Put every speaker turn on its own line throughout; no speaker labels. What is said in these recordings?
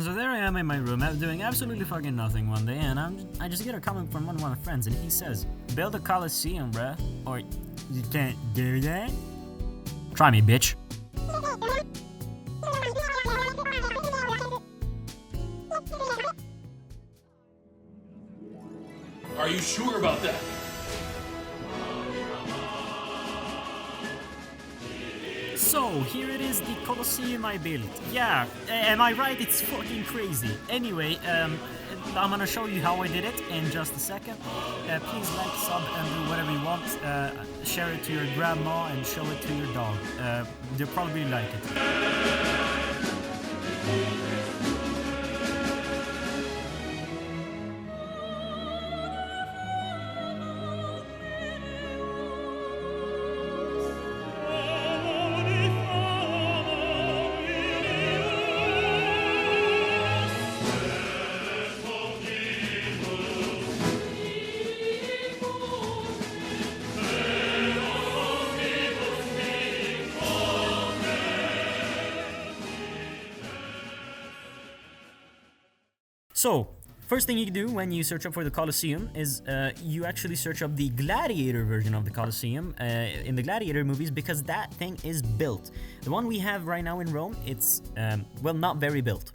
so there I am in my room doing absolutely fucking nothing one day, and I just get a comment from one of my friends, and he says, "Build a Colosseum, bruh, or you can't do that. Try me, bitch."
Are you sure about that?
So, here it is, the Colosseum I built. Yeah, am I right? It's fucking crazy. Anyway, I'm gonna show you how I did it in just a second. Please like, sub, and do whatever you want. Share it to your grandma and show it to your dog. They'll probably like it. So, first thing you do when you search up for the Colosseum is you actually search up the Gladiator version of the Colosseum in the Gladiator movies, because that thing is built. The one we have right now in Rome, it's, well, not very built.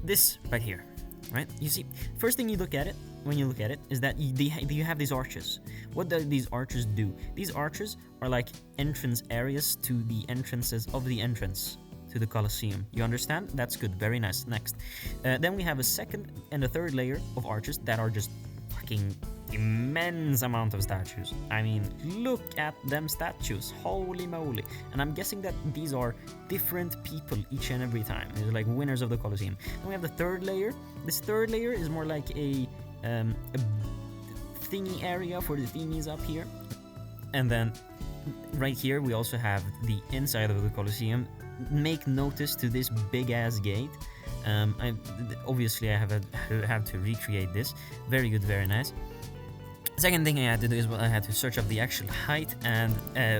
This right here, right? You see, first thing you look at it, when you look at it, is that you have these arches. What do these arches do? These arches are like entrance areas to the entrances of the entrance to the Colosseum. You understand? That's good. Very nice. Next. Then we have a second and a third layer of arches that are just fucking immense amount of statues. I mean, look at them statues. Holy moly. And I'm guessing that these are different people each and every time. These are like winners of the Colosseum. Then we have the third layer. This third layer is more like a thingy area for the thingies up here. And then right here we also have the inside of the Colosseum. Make notice to this big ass gate. Obviously I have to recreate this. Very good, very nice. Second thing I had to do is I had to search up the actual height and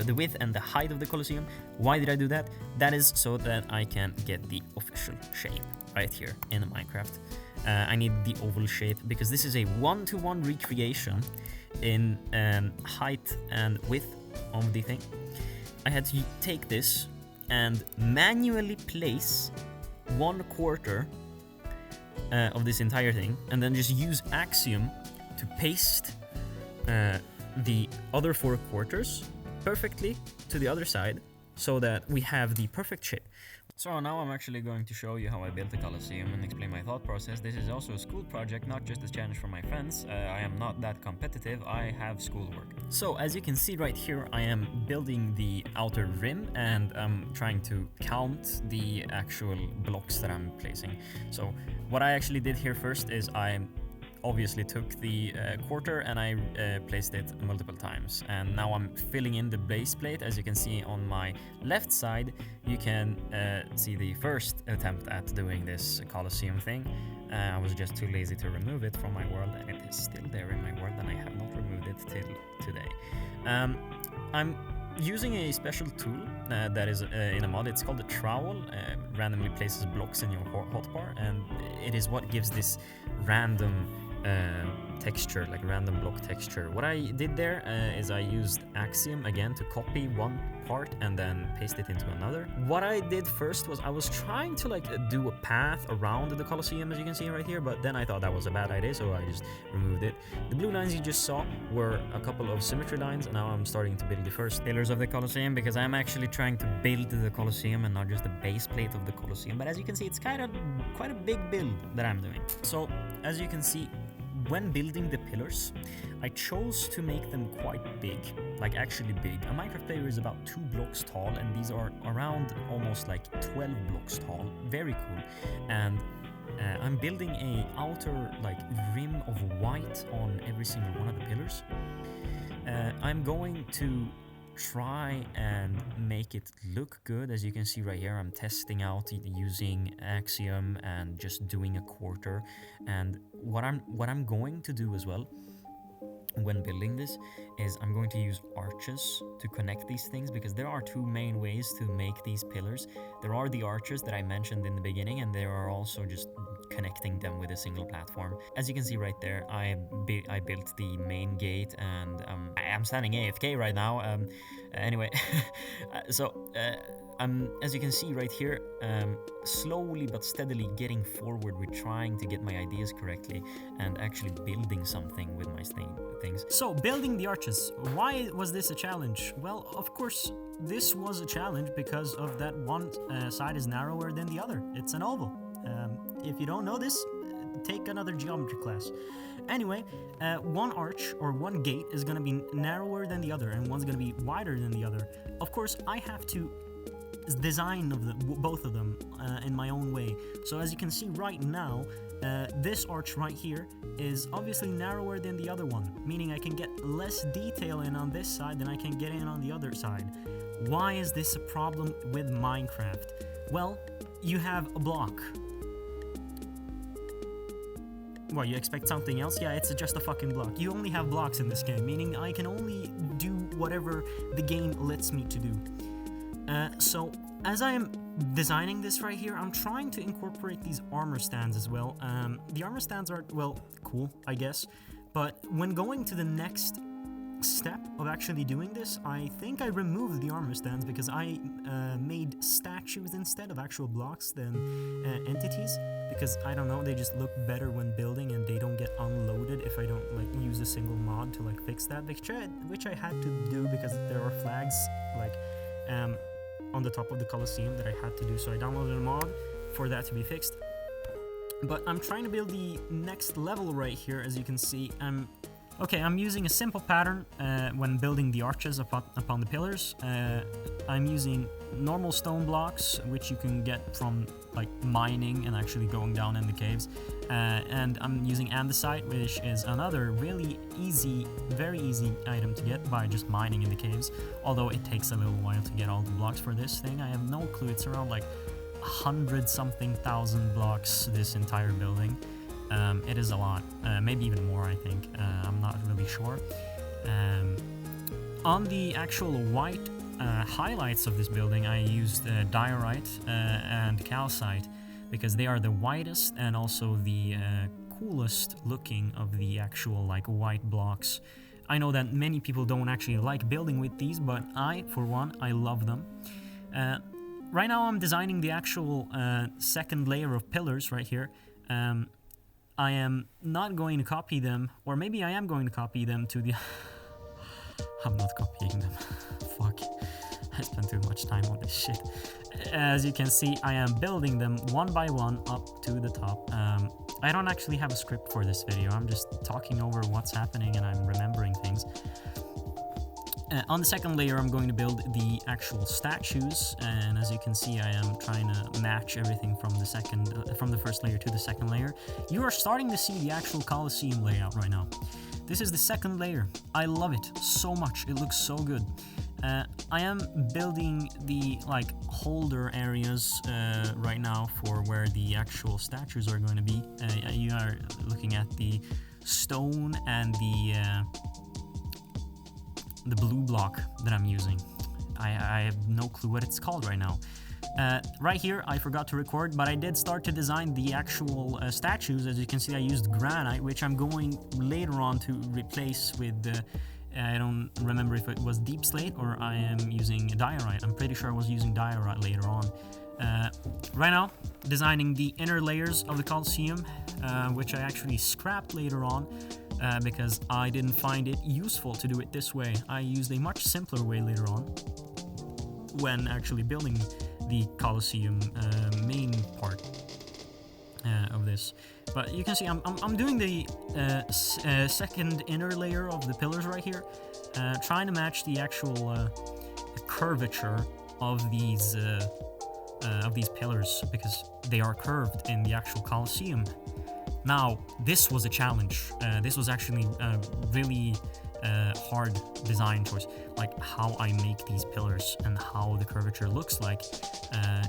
the width and the height of the Colosseum. Why did I do that? That is so that I can get the official shape right here in Minecraft. I need the oval shape because this is a one-to-one recreation in height and width of the thing. I had to take this and manually place 1/4 of this entire thing, and then just use Axiom to paste the other 4/4 perfectly to the other side so that we have the perfect shape. So now I'm actually going to show you how I built the Colosseum and explain my thought process. This is also a school project, not just a challenge for my friends. I am not that competitive, I have schoolwork. So as you can see right here, I am building the outer rim and I'm trying to count the actual blocks that I'm placing. So what I actually did here first is I obviously took the quarter and I placed it multiple times, and now I'm filling in the base plate. As you can see on my left side, you can see the first attempt at doing this Colosseum thing. I was just too lazy to remove it from my world, and it is still there in my world, and I have not removed it till today. I'm using a special tool that is in a mod. It's called the trowel. Randomly places blocks in your hotbar, and it is what gives this random texture, like random block texture. What I did there is I used Axiom again to copy one part and then paste it into another. What I did first was I was trying to like do a path around the Colosseum, as you can see right here, but then I thought that was a bad idea, so I just removed it. The blue lines you just saw were a couple of symmetry lines, and now I'm starting to build the first pillars of the Colosseum, because I'm actually trying to build the Colosseum and not just the base plate of the Colosseum. But as you can see, it's quite a big build that I'm doing. So as you can see, when building the pillars, I chose to make them quite big, like actually big. A Minecraft player is about 2 blocks tall, and these are around almost like 12 blocks tall. Very cool. And I'm building a outer like rim of white on every single one of the pillars. I'm going to try and make it look good. As you can see right here, I'm testing out using Axiom and just doing a quarter. And what I'm going to do as well when building this is I'm going to use arches to connect these things, because there are two main ways to make these pillars. There are the arches that I mentioned in the beginning, and there are also just connecting them with a single platform. As you can see right there, I built the main gate, and I'm standing AFK right now. Anyway, so as you can see right here, slowly but steadily getting forward with trying to get my ideas correctly and actually building something with my things. So, building the arches. Why was this a challenge? Well, of course, this was a challenge because of that one side is narrower than the other. It's an oval. If you don't know this, take another geometry class. Anyway, one arch or one gate is going to be narrower than the other, and one's going to be wider than the other. Of course, I have to design of both of them in my own way. So as you can see right now, this arch right here is obviously narrower than the other one, meaning I can get less detail in on this side than I can get in on the other side. Why is this a problem with Minecraft? Well, you have a block. What, you expect something else? Yeah, it's just a fucking block. You only have blocks in this game, meaning I can only do whatever the game lets me to do. So, as I am designing this right here, I'm trying to incorporate these armor stands as well. The armor stands are, well, cool, I guess. But when going to the next step of actually doing this, I think I removed the armor stands because I made statues instead of actual blocks than entities. Because, I don't know, they just look better when building and they don't get unloaded if I don't, like, use a single mod to, like, fix that. Which I had to do because there are flags, like, on the top of the Colosseum that I had to do, so I downloaded a mod for that to be fixed. But I'm trying to build the next level right here, as you can see. I'm using a simple pattern when building the arches upon the pillars. I'm using normal stone blocks, which you can get from like mining and actually going down in the caves. And I'm using andesite, which is another really easy, very easy item to get by just mining in the caves. Although it takes a little while to get all the blocks for this thing. I have no clue. It's around like 100-something thousand blocks, this entire building. It is a lot, maybe even more, I think. I'm not really sure. On the actual white highlights of this building, I used diorite and calcite because they are the whitest and also the coolest looking of the actual like white blocks. I know that many people don't actually like building with these, but I, for one, I love them. Right now I'm designing the actual second layer of pillars right here. I am not going to copy them, or maybe I am going to copy them to the... I'm not copying them. Fuck. I spent too much time on this shit. As you can see, I am building them one by one up to the top. I don't actually have a script for this video. I'm just talking over what's happening and I'm remembering things. On the second layer, I'm going to build the actual statues, and as you can see, I am trying to match everything from the first layer to the second layer. You are starting to see the actual Colosseum layout right now. This is the second layer. I love it so much. It looks so good. I am building the like holder areas right now for where the actual statues are going to be. You are looking at the stone and the blue block that I'm using. I have no clue what it's called right now. Right here, I forgot to record, but I did start to design the actual statues. As you can see, I used granite, which I'm going later on to replace with, I don't remember if it was deep slate or I am using diorite. I'm pretty sure I was using diorite later on. Right now, designing the inner layers of the Colosseum, which I actually scrapped later on. Because I didn't find it useful to do it this way. I used a much simpler way later on when actually building the Colosseum main part of this. But you can see I'm doing the second inner layer of the pillars right here, trying to match the actual curvature of these pillars because they are curved in the actual Colosseum. Now, this was a challenge. This was actually a really hard design choice, like how I make these pillars and how the curvature looks like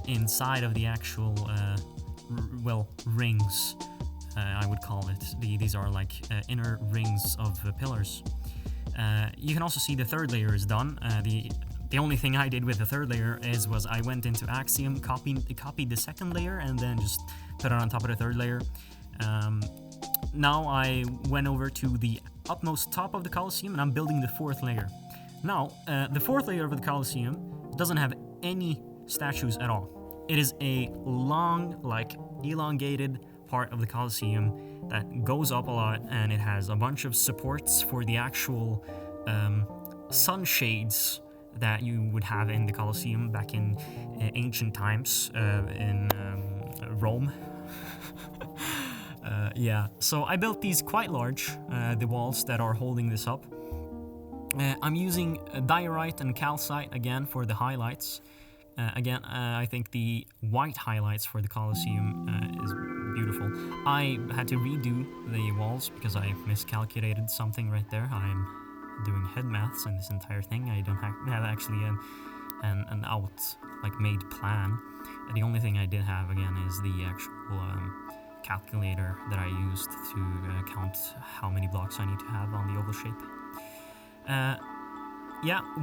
inside of the actual, rings, I would call it. These are like inner rings of pillars. You can also see the third layer is done. The only thing I did with the third layer was I went into Axiom, copied the second layer, and then just put it on top of the third layer. Now I went over to the utmost top of the Colosseum, and I'm building the fourth layer. Now, the fourth layer of the Colosseum doesn't have any statues at all. It is a long, elongated part of the Colosseum that goes up a lot, and it has a bunch of supports for the actual sunshades that you would have in the Colosseum back in ancient times in Rome. So I built these quite large, the walls that are holding this up. I'm using diorite and calcite again for the highlights. I think the white highlights for the Colosseum is beautiful. I had to redo the walls because I miscalculated something right there. I'm doing head maths in this entire thing. I don't have actually an made plan. The only thing I did have again is the actual calculator that I used to count how many blocks I need to have on the oval shape.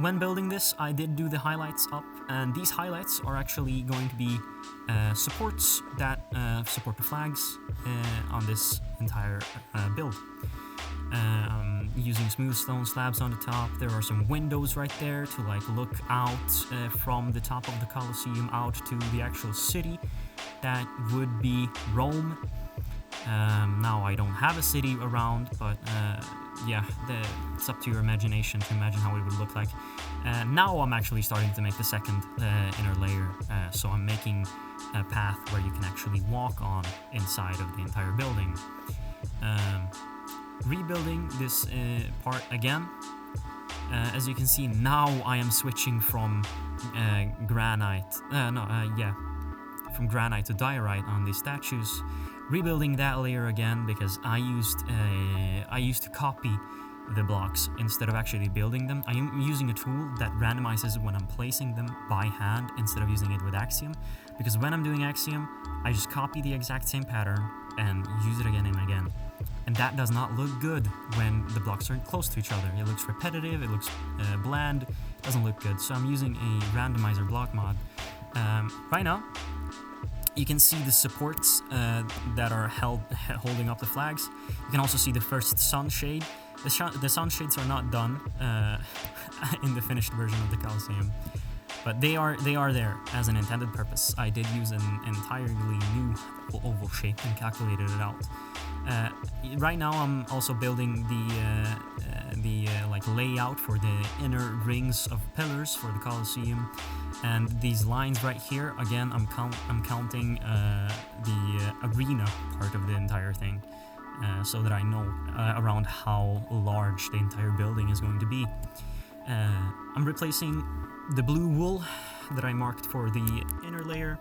When building this, I did do the highlights up, and these highlights are actually going to be supports that support the flags on this entire build. Using smooth stone slabs on the top. There are some windows right there to look out from the top of the Colosseum out to the actual city. That would be Rome. Now I don't have a city around, but it's up to your imagination to imagine how it would look like. Now I'm actually starting to make the second inner layer, so I'm making a path where you can actually walk on inside of the entire building. Rebuilding this part again. As you can see, now I am switching from from granite to diorite on these statues. Rebuilding that layer again because I used to copy the blocks instead of actually building them. I am using a tool that randomizes when I'm placing them by hand instead of using it with Axiom, because when I'm doing Axiom, I just copy the exact same pattern and use it again and again. And that does not look good when the blocks are close to each other. It looks repetitive, it looks bland, it doesn't look good. So I'm using a randomizer block mod. Right now, you can see the supports that are holding up the flags. You can also see the first sunshade. The sunshades are not done in the finished version of the Colosseum, but they are there as an intended purpose. I did use an entirely new oval shape and calculated it out. Right now, I'm also building the layout for the inner rings of pillars for the Colosseum, and these lines right here. Again, I'm counting the arena part of the entire thing, so that I know around how large the entire building is going to be. I'm replacing the blue wool that I marked for the inner layer,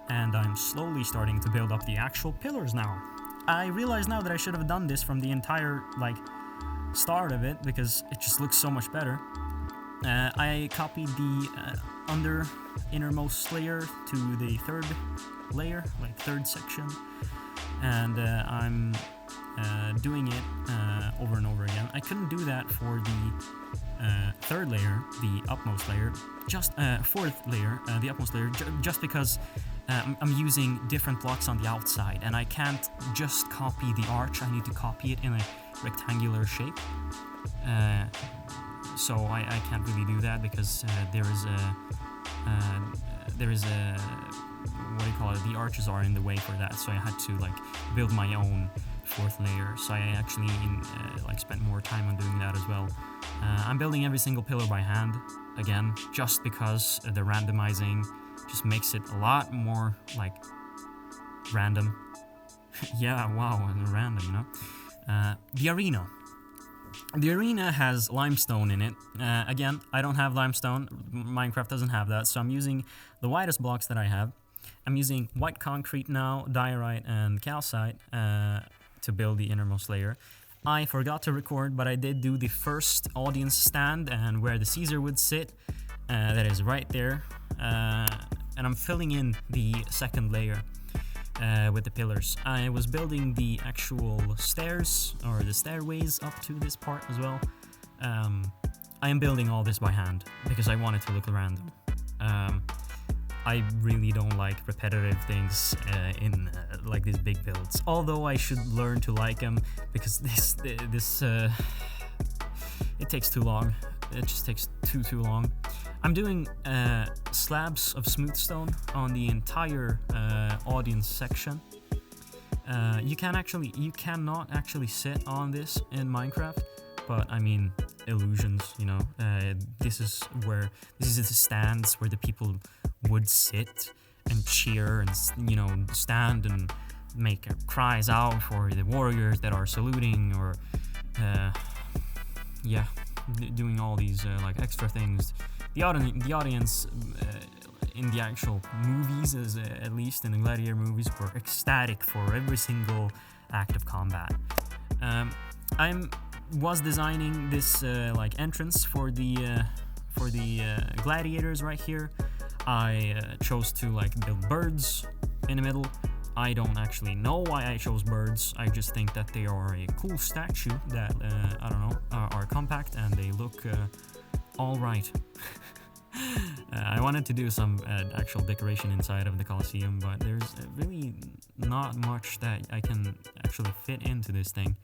and I'm slowly starting to build up the actual pillars now. I realize now that I should have done this from the entire start of it because it just looks so much better. I copied the innermost layer to the third layer, third section, and I'm doing it over and over again. I couldn't do that for the third layer, the upmost layer, fourth layer, the upmost layer, just because I'm using different blocks on the outside, and I can't just copy the arch. I need to copy it in a rectangular shape. So I can't really do that because there is a what do you call it? The arches are in the way for that. So I had to build my own fourth layer. So I actually spent more time on doing that as well. I'm building every single pillar by hand again, just because the randomizing just makes it a lot more random. Yeah, wow, random, you know. The arena. The arena has limestone in it. Again, I don't have limestone. Minecraft doesn't have that, so I'm using the whitest blocks that I have. I'm using white concrete now, diorite, and calcite to build the innermost layer. I forgot to record, but I did do the first audience stand and where the Caesar would sit. That is right there. And I'm filling in the second layer with the pillars. I was building the actual stairs or the stairways up to this part as well. I am building all this by hand because I want it to look random. I really don't like repetitive things in like these big builds. Although I should learn to like them because this it takes too long. It just takes too long. I'm doing slabs of smooth stone on the entire audience section. You cannot actually sit on this in Minecraft, but I mean illusions, you know. This is the stands where the people would sit and cheer and, you know, stand and make cries out for the warriors that are saluting, or doing all these like extra things. The audience in the actual movies, at least in the Gladiator movies, were ecstatic for every single act of combat. I was designing this like entrance for the gladiators right here. I chose to like build birds in the middle. I don't actually know why I chose birds. I just think that they are a cool statue that I don't know, are compact and they look all right. I wanted to do some actual decoration inside of the Colosseum, but there's really not much that I can actually fit into this thing.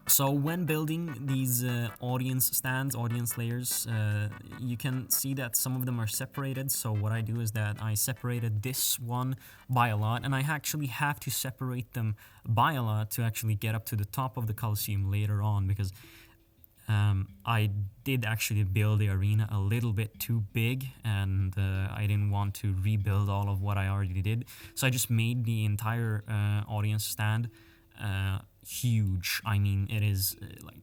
So when building these audience stands, audience layers, you can see that some of them are separated. So what I do is that I separated this one by a lot, and I actually have to separate them by a lot to actually get up to the top of the Colosseum later on, because I did actually build the arena a little bit too big, and I didn't want to rebuild all of what I already did. So I just made the entire audience stand huge. I mean, it is like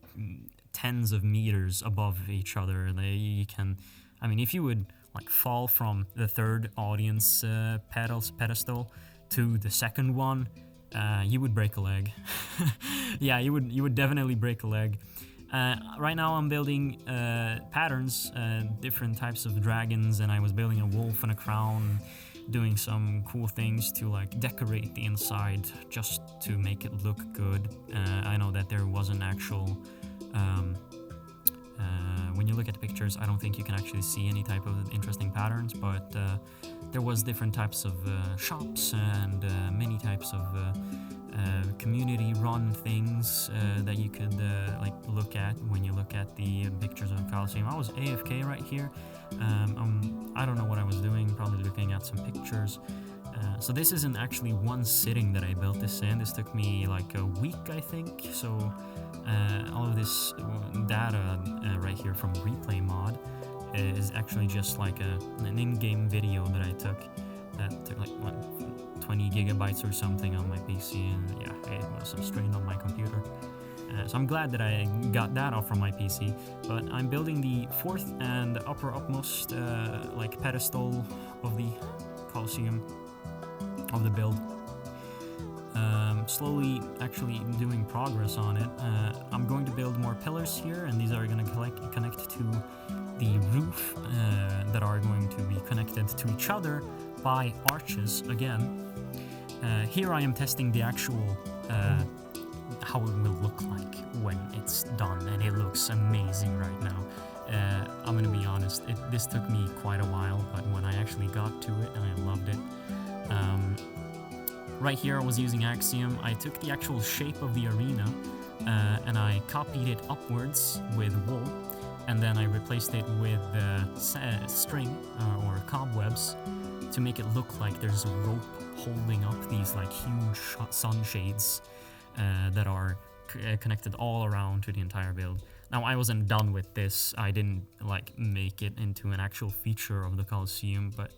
tens of meters above each other. You can, I mean, if you would like fall from the third audience pedestal to the second one, you would break a leg. Yeah, you would definitely break a leg. Right now I'm building patterns, different types of dragons, and I was building a wolf and a crown, doing some cool things to like decorate the inside just to make it look good. I know that there was an actual when you look at the pictures, I don't think you can actually see any type of interesting patterns, but there was different types of shops and many types of community-run things that you could like look at when you look at the pictures of the Colosseum. I was AFK right here. I don't know what I was doing, probably looking at some pictures. So this isn't actually one sitting that I built this in. This took me like a week, I think. So all of this data right here from Replay Mod is actually just like an in-game video that I took. That took like 20 gigabytes or something on my PC, and yeah, it was a strain on my computer. So I'm glad that I got that off from my PC, but I'm building the fourth and uppermost like pedestal of the Colosseum, of the build. Slowly actually doing progress on it. I'm going to build more pillars here, and these are going to connect to the roof that are going to be connected to each other by arches again. Here I am testing the actual how it will look like when it's done, and it looks amazing right now. I'm gonna be honest, this took me quite a while, but when I actually got to it, I loved it. Right here I was using Axiom. I took the actual shape of the arena and I copied it upwards with wool, and then I replaced it with string or cobwebs to make it look like there's a rope holding up these like huge sunshades that are connected all around to the entire build. Now I wasn't done with this. I didn't like make it into an actual feature of the Colosseum, but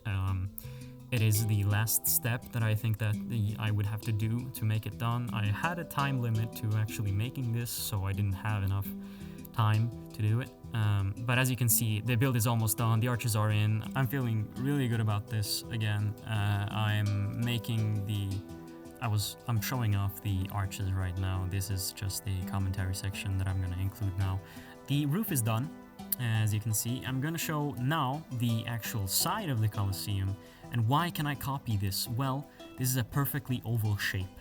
it is the last step that I think that I would have to do to make it done. I had a time limit to actually making this, so I didn't have enough time to do it. But as you can see, the build is almost done. The arches are in. I'm feeling really good about this. Again, I'm showing off the arches right now. This is just the commentary section that I'm gonna include now. The roof is done, as you can see. I'm gonna show now the actual side of the Colosseum. And why can I copy this? Well, this is a perfectly oval shape,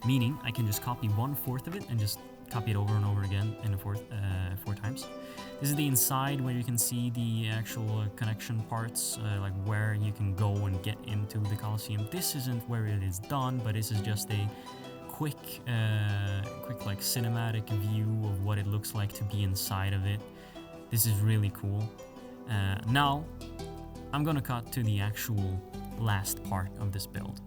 meaning I can just copy 1/4 of it and just copy it over and over again in four times. This is the inside where you can see the actual connection parts, like where you can go and get into the Colosseum. This isn't where it is done, but this is just a quick like cinematic view of what it looks like to be inside of it. This is really cool. Now, I'm gonna cut to the actual last part of this build.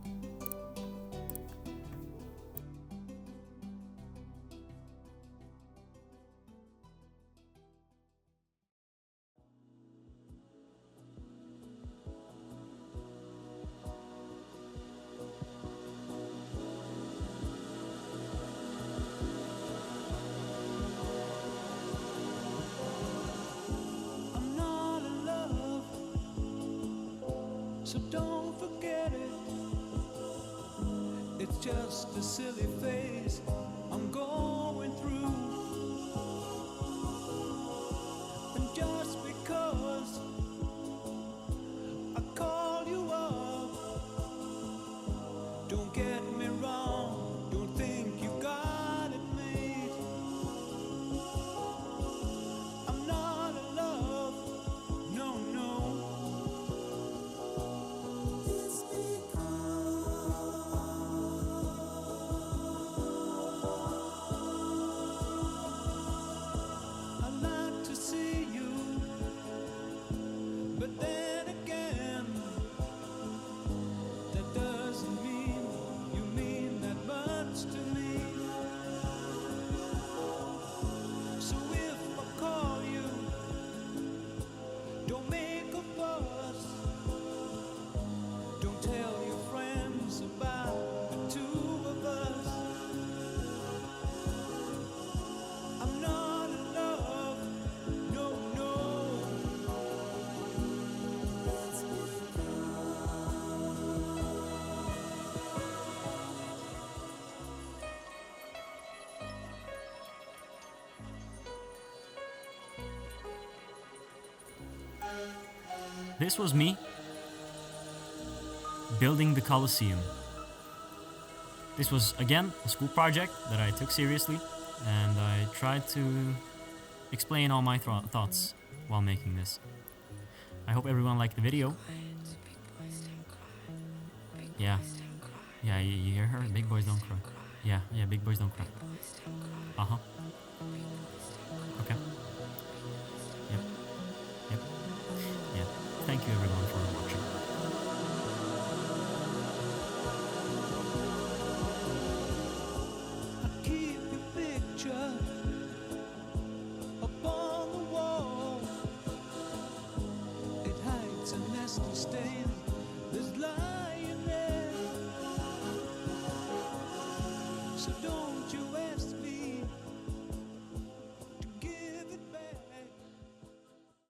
So don't forget it. It's just a silly phase I'm going through. And just because I call you up, don't get me wrong, don't think you got it made. I'm not in love, no, no. But then again, that doesn't mean you mean that much to me. So if I call you, don't make a fuss. Don't tell your friends about the two of us. I'm not in love, no, no.
This was me building the Colosseum. This was, again, a school project that I took seriously, and I tried to explain all my thoughts while making this. I hope everyone liked the video. Yeah. Yeah, you hear her? Big boys don't cry. Yeah, big boys don't cry. Uh-huh. Okay. Yep. Yep. Yeah. Thank you everyone for watching.
I keep your picture up on the wall. It hides a nasty stain that's lying there. So don't